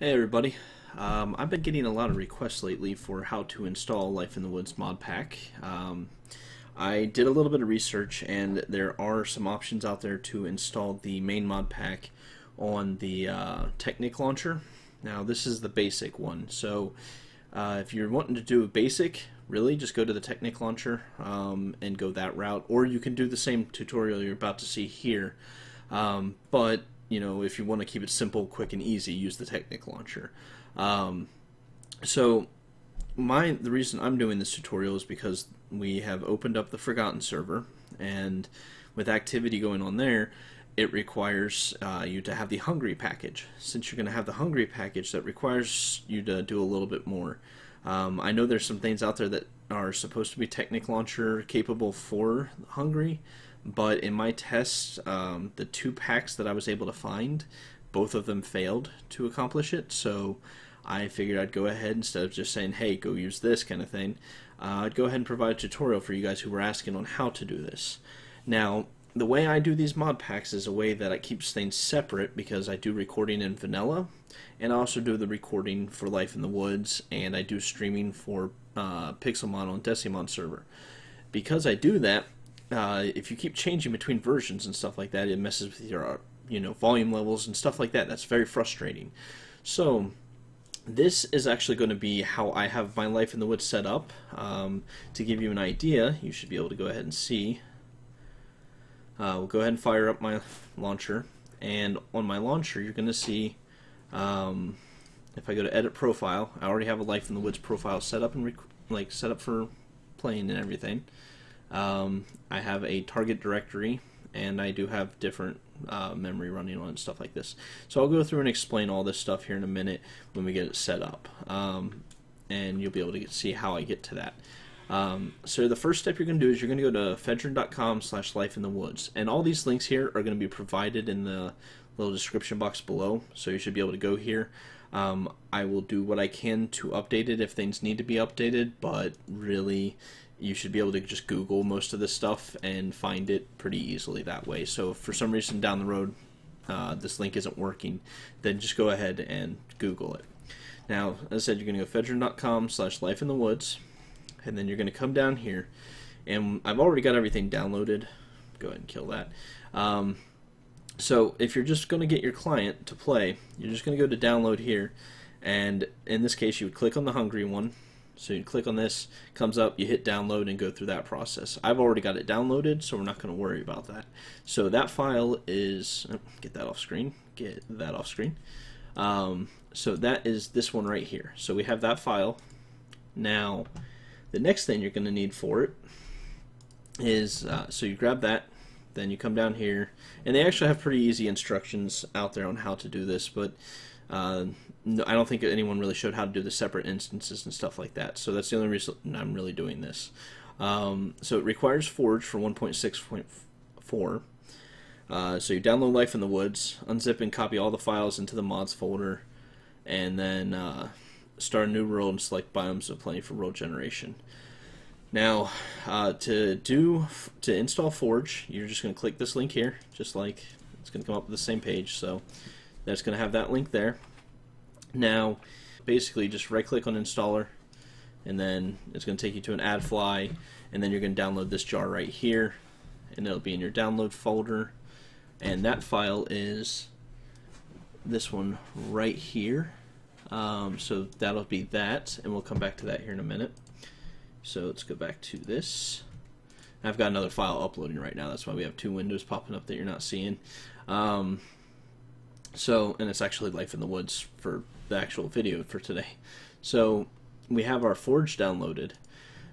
Hey everybody. I've been getting a lot of requests lately for how to install Life in the Woods mod pack. I did a little bit of research and there are some options out there to install the main mod pack on the Technic launcher. Now this is the basic one, so if you're wanting to do a basic, really just go to the Technic launcher and go that route, or you can do the same tutorial you're about to see here, but you know, if you want to keep it simple, quick, and easy, use the Technic launcher. So the reason I'm doing this tutorial is because we have opened up the Forgotten server, and with activity going on there, it requires you to have the Hungry package. Since you're going to have the Hungry package, that requires you to do a little bit more. I know there's some things out there that are supposed to be Technic launcher capable for Hungry, but in my tests, the two packs that I was able to find, both of them failed to accomplish it. So I figured I'd go ahead, instead of just saying, hey, go use this kind of thing, I'd go ahead and provide a tutorial for you guys who were asking on how to do this. Now, the way I do these mod packs is a way that I keep things separate, because I do recording in vanilla, and I also do the recording for Life in the Woods, and I do streaming for Pixelmon on Decimon server. Because I do that, if you keep changing between versions and stuff like that, it messes with your volume levels and stuff like that. That's very frustrating. So this is actually going to be how I have my Life in the Woods set up. To give you an idea, you should be able to go ahead and see. We'll go ahead and fire up my launcher, and on my launcher you're going to see, if I go to edit profile, I already have a Life in the Woods profile set up and set up for playing and everything. I have a target directory, and I do have different memory running on it and stuff like this. So I'll go through and explain all this stuff here in a minute when we get it set up, and you'll be able to see how I get to that. So the first step you're going to do is you're going to go to fedrin.com/lifeinthewoods, and all these links here are going to be provided in the little description box below, so you should be able to go here. I will do what I can to update it if things need to be updated, but really you should be able to just Google most of this stuff and find it pretty easily that way. So if for some reason down the road this link isn't working, then just go ahead and Google it. Now, as I said, you're going to go fedrin.com/lifeinthewoods, and then you're going to come down here, and I've already got everything downloaded. Go ahead and kill that. So if you're just going to get your client to play, you're just going to go to download here, and in this case you would click on the Hungry one. So you click on this, comes up, you hit download and go through that process. I've already got it downloaded, so we're not going to worry about that. So that file is, get that off screen, so that is this one right here. So we have that file. Now, the next thing you're going to need for it is, so you grab that, then you come down here, and they actually have pretty easy instructions out there on how to do this, but no, I don't think anyone really showed how to do the separate instances and stuff like that, so that's the only reason I'm really doing this. So it requires Forge for 1.6.4. So you download Life in the Woods, unzip and copy all the files into the mods folder, and then start a new world and select Biomes of Plenty for world generation. Now, to install Forge, you're just going to click this link here, just like it's going to come up with the same page. So that's going to have that link there. Now, basically, just right-click on Installer, and then it's going to take you to an AdFly, and then you're going to download this jar right here, and it'll be in your download folder. And that file is this one right here. So that'll be that, and we'll come back to that here in a minute. So let's go back to this. I've got another file uploading right now. That's why we have two windows popping up that you're not seeing. And it's actually Life in the Woods for the actual video for today. So we have our Forge downloaded.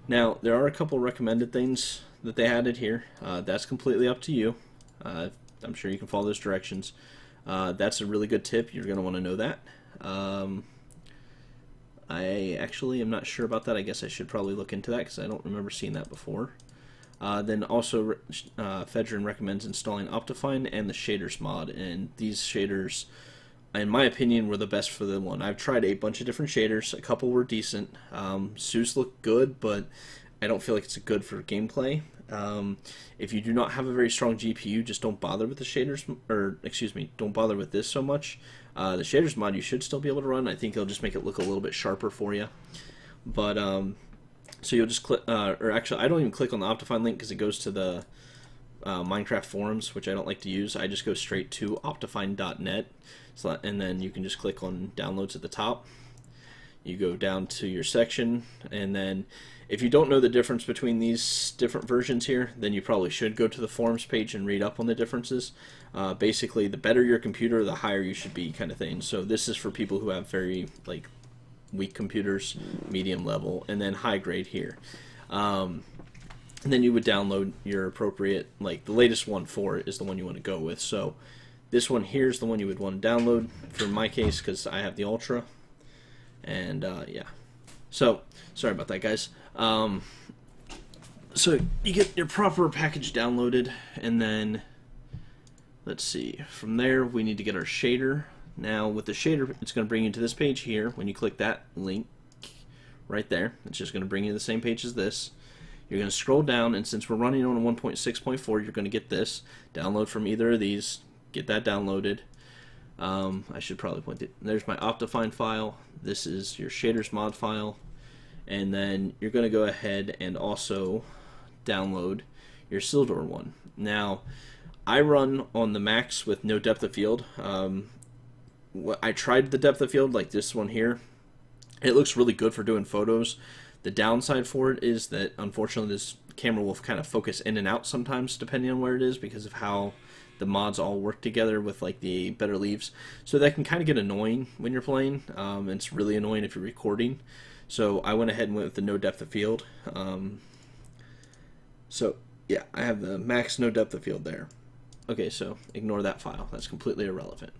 Now, there are a couple recommended things that they added here. That's completely up to you. I'm sure you can follow those directions. That's a really good tip. You're going to want to know that. I actually am not sure about that. I guess I should probably look into that because I don't remember seeing that before. Then also Fedrin recommends installing Optifine and the Shaders mod, and these shaders, in my opinion, were the best for the one. I've tried a bunch of different shaders. A couple were decent. Zeus looked good, but I don't feel like it's good for gameplay. If you do not have a very strong GPU, just don't bother with the shaders, or excuse me, don't bother with this so much. The shaders mod you should still be able to run. I think it'll just make it look a little bit sharper for you. But so you'll just click, or actually, I don't even click on the Optifine link because it goes to the Minecraft forums, which I don't like to use. I just go straight to optifine.net, and then you can just click on downloads at the top. You go down to your section, and then if you don't know the difference between these different versions here, then you probably should go to the forums page and read up on the differences. Basically, the better your computer, the higher you should be, kind of thing. So this is for people who have very like weak computers, medium level, and then high grade here. And then you would download your appropriate, like the latest one for it is the one you want to go with. So this one here is the one you would want to download for my case because I have the Ultra. And yeah, so sorry about that, guys. So you get your proper package downloaded, and then let's see, from there we need to get our shader. Now with the shader, it's going to bring you to this page here. When you click that link right there, it's just going to bring you to the same page as this. You're going to scroll down, and since we're running on a 1.6.4, you're going to get this. Download from either of these. Get that downloaded. I should probably point it. There's my Optifine file. This is your shaders mod file. And then you're going to go ahead and also download your Sildor one. Now, I run on the Max with no depth of field. I tried the depth of field like this one here. It looks really good for doing photos. The downside for it is that unfortunately this camera will kind of focus in and out sometimes depending on where it is because of how the mods all work together with like the better leaves. So that can kind of get annoying when you're playing. It's really annoying if you're recording. So I went ahead and went with the no depth of field. So yeah, I have the max no depth of field there. Okay, so ignore that file. That's completely irrelevant.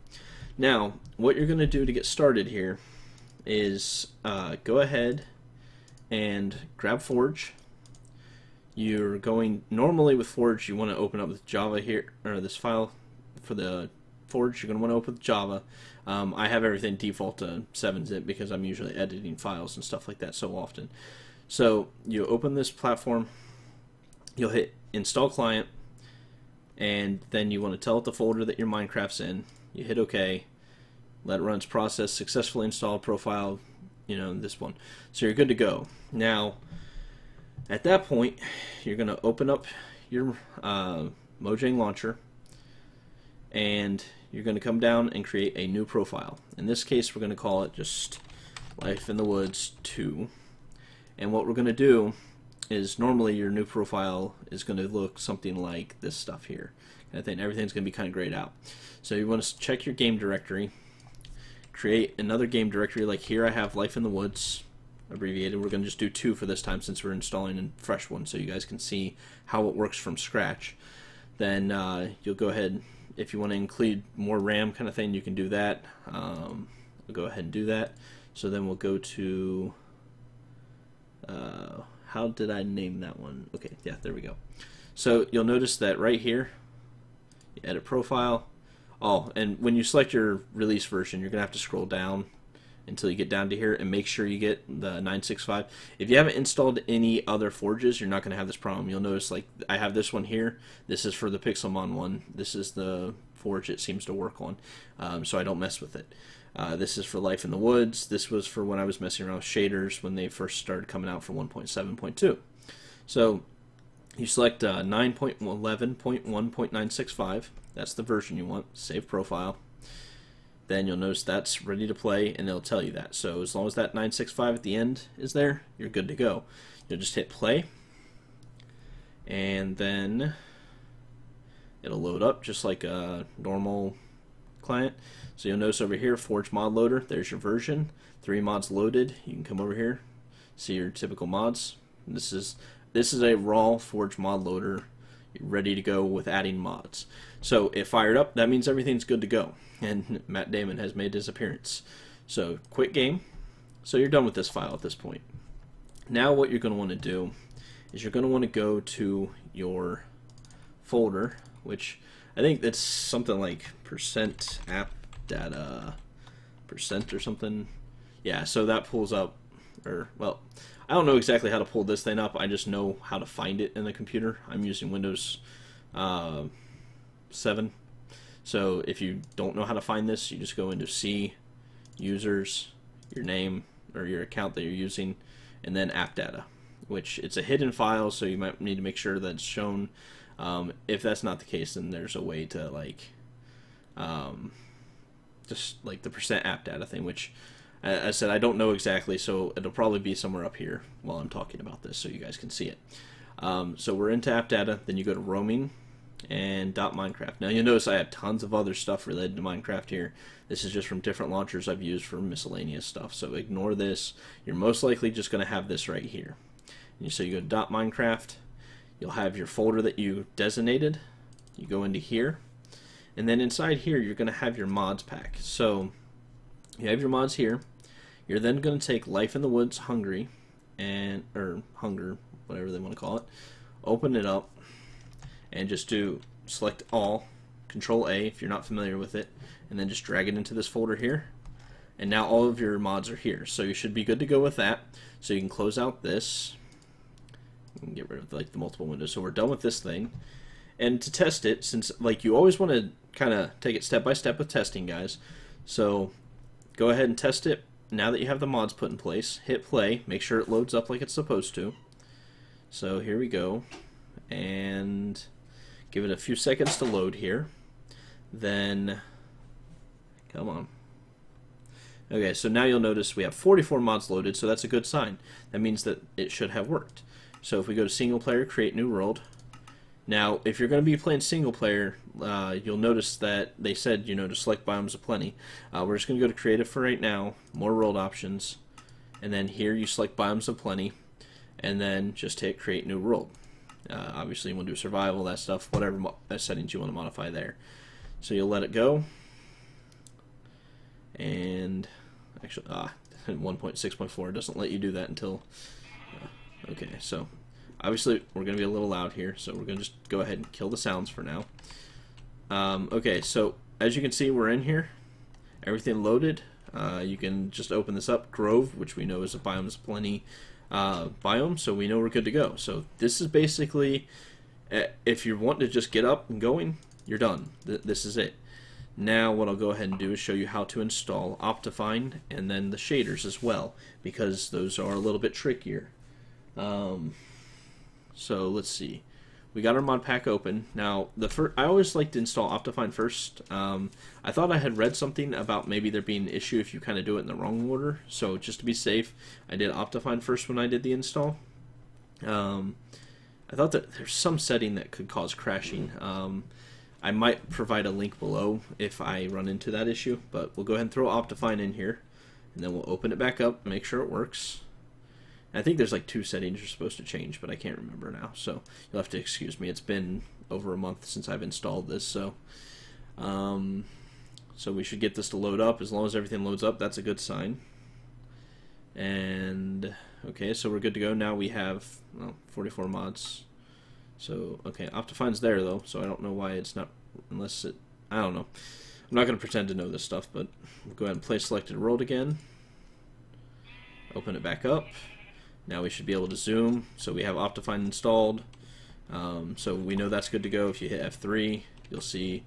Now, what you're going to do to get started here is go ahead and grab Forge. You're going, normally with Forge, you want to open up with Java here, or this file for the Forge, you're going to want to open with Java. I have everything default to 7-zip because I'm usually editing files and stuff like that so often. So you open this platform, you'll hit Install Client, and then you want to tell it the folder that your Minecraft's in. You hit OK, let it run its process, successfully install profile, you know, this one. So you're good to go. Now, at that point, you're going to open up your Mojang launcher, and you're going to come down and create a new profile. In this case, we're going to call it just Life in the Woods 2. And what we're going to do is normally your new profile is going to look something like this stuff here. And I think everything's going to be kind of grayed out. So you want to check your game directory, create another game directory. Like here I have Life in the Woods abbreviated. We're going to just do 2 for this time since we're installing a fresh one so you guys can see how it works from scratch. Then you'll go ahead, if you want to include more RAM kind of thing, you can do that. We'll go ahead and do that. So then we'll go to, how did I name that one? Okay, yeah, there we go. So you'll notice that right here, you edit profile. Oh, and when you select your release version, you're going to have to scroll down until you get down to here and make sure you get the 965. If you haven't installed any other Forges, you're not going to have this problem. You'll notice, like, I have this one here. This is for the Pixelmon one. This is the Forge it seems to work on, so I don't mess with it. This is for Life in the Woods. This was for when I was messing around with shaders when they first started coming out for 1.7.2. So you select 9.11.1.965. That's the version you want. Save profile. Then you'll notice that's ready to play, and it'll tell you that. So as long as that 965 at the end is there, you're good to go. You'll just hit play, and then it'll load up just like a normal client. So you'll notice over here, Forge Mod Loader, there's your version. 3 mods loaded. You can come over here, see your typical mods. This is a raw Forge Mod Loader ready to go with adding mods. So it fired up, that means everything's good to go. And Matt Damon has made his appearance. So quit game. So you're done with this file at this point. Now what you're going to want to do is you're going to want to go to your folder, which I think that's something like %app data % or something. Yeah, so that pulls up or, well, I don't know exactly how to pull this thing up. I just know how to find it in the computer. I'm using Windows 7. So if you don't know how to find this, you just go into C, Users, your name, or your account that you're using, and then App Data, which it's a hidden file, so you might need to make sure that it's shown. If that's not the case, then there's a way to, like, just like the %app data thing, which I said I don't know exactly, so it'll probably be somewhere up here while I'm talking about this so you guys can see it. So we're into app data, then you go to roaming and .minecraft. Now you'll notice I have tons of other stuff related to Minecraft here. This is just from different launchers I've used for miscellaneous stuff, so ignore this. You're most likely just going to have this right here. And so you go to .minecraft, you'll have your folder that you designated. You go into here, and then inside here you're going to have your mods pack. So you have your mods here. You're then going to take Life in the Woods Hungry, or Hunger, whatever they want to call it. Open it up, and just select all, Control A if you're not familiar with it, and then just drag it into this folder here. And now all of your mods are here, so you should be good to go with that. So you can close out this and get rid of like the multiple windows. So we're done with this thing. And to test it, since like you always want to kind of take it step by step with testing, guys. So go ahead and test it. Now that you have the mods put in place, hit play. Make sure it loads up like it's supposed to. So here we go, and give it a few seconds to load here. Then, come on. Okay, so now you'll notice we have 44 mods loaded, so that's a good sign. That means that it should have worked. So if we go to single player, create new world. Now, if you're going to be playing single player, you'll notice that they said, to select biomes of plenty. We're just going to go to creative for right now, more world options, and then here you select biomes of plenty, and then just hit create new world. Obviously, you want to do survival, that stuff, whatever settings you want to modify there. So you'll let it go, and actually, 1.6.4 doesn't let you do that until, okay, so obviously we're going to be a little loud here, so we're going to just go ahead and kill the sounds for now. Okay, so as you can see, we're in here, everything loaded. You can just open this up, Grove, which we know is a biomes of plenty biome, so we know we're good to go. So this is basically, if you want to just get up and going, you're done. This is it. Now what I'll go ahead and do is show you how to install Optifine and then the shaders as well, because those are a little bit trickier. So let's see. We got our mod pack open. Now, I always like to install Optifine first. I thought I had read something about maybe there being an issue if you kind of do it in the wrong order. So just to be safe, I did Optifine first when I did the install. I thought that there's some setting that could cause crashing. I might provide a link below if I run into that issue, but we'll go ahead and throw Optifine in here, and then we'll open it back up, make sure it works. I think there's like 2 settings you're supposed to change, but I can't remember now, so you'll have to excuse me. It's been over a month since I've installed this, so so we should get this to load up. As long as everything loads up, that's a good sign. And okay, so we're good to go. Now we have 44 mods. So okay, Optifine's there though, so I don't know why it's not, unless it, I don't know. I'm not going to pretend to know this stuff, but we'll go ahead and play selected world again. Open it back up. Now we should be able to zoom, so we have Optifine installed. So we know that's good to go. If you hit F3, you'll see,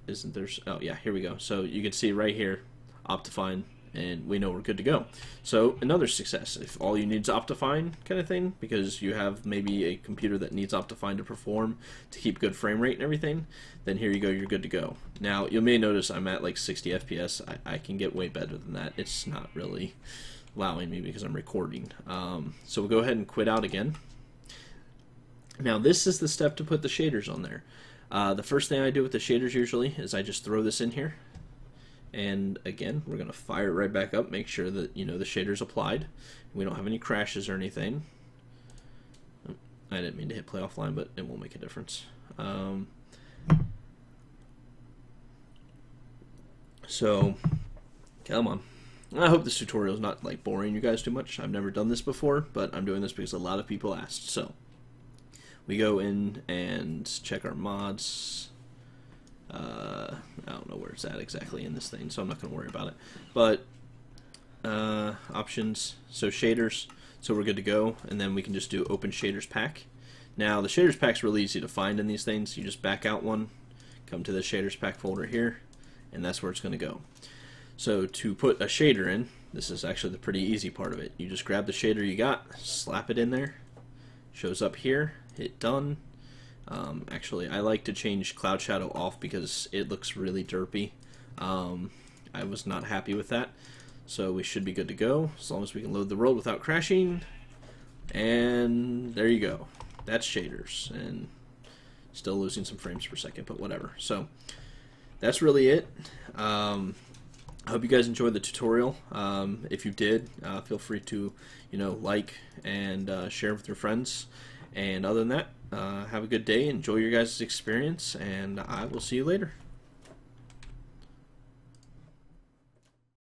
isn't there, oh yeah, here we go. So you can see right here, Optifine, and we know we're good to go. So another success. If all you need is Optifine kind of thing, because you have maybe a computer that needs Optifine to perform to keep good frame rate and everything, then here you go, you're good to go. Now you may notice I'm at like 60 FPS. I can get way better than that. It's not really allowing me because I'm recording. So we'll go ahead and quit out again. Now this is the step to put the shaders on there. The first thing I do with the shaders usually is I just throw this in here, and again we're going to fire it right back up, make sure that the shaders applied, we don't have any crashes or anything. I didn't mean to hit play offline, but it won't make a difference. So come on. I hope this tutorial is not like boring you guys too much. I've never done this before, but I'm doing this because a lot of people asked. So we go in and check our mods. I don't know where it's at exactly in this thing, so I'm not going to worry about it. But options, so shaders, so we're good to go, and then we can just do open shaders pack. Now the shaders pack's really easy to find in these things. You just back out one, come to the shaders pack folder here, and that's where it's going to go. So to put a shader in, this is actually the pretty easy part of it. You just grab the shader you got, slap it in there, shows up here, hit done. Actually, I like to change Cloud Shadow off because it looks really derpy. I was not happy with that. So we should be good to go, as long as we can load the world without crashing. And there you go. That's shaders, and still losing some frames per second, but whatever. So that's really it. I hope you guys enjoyed the tutorial. If you did, feel free to, like and share with your friends. And other than that, have a good day, enjoy your guys' experience, and I will see you later.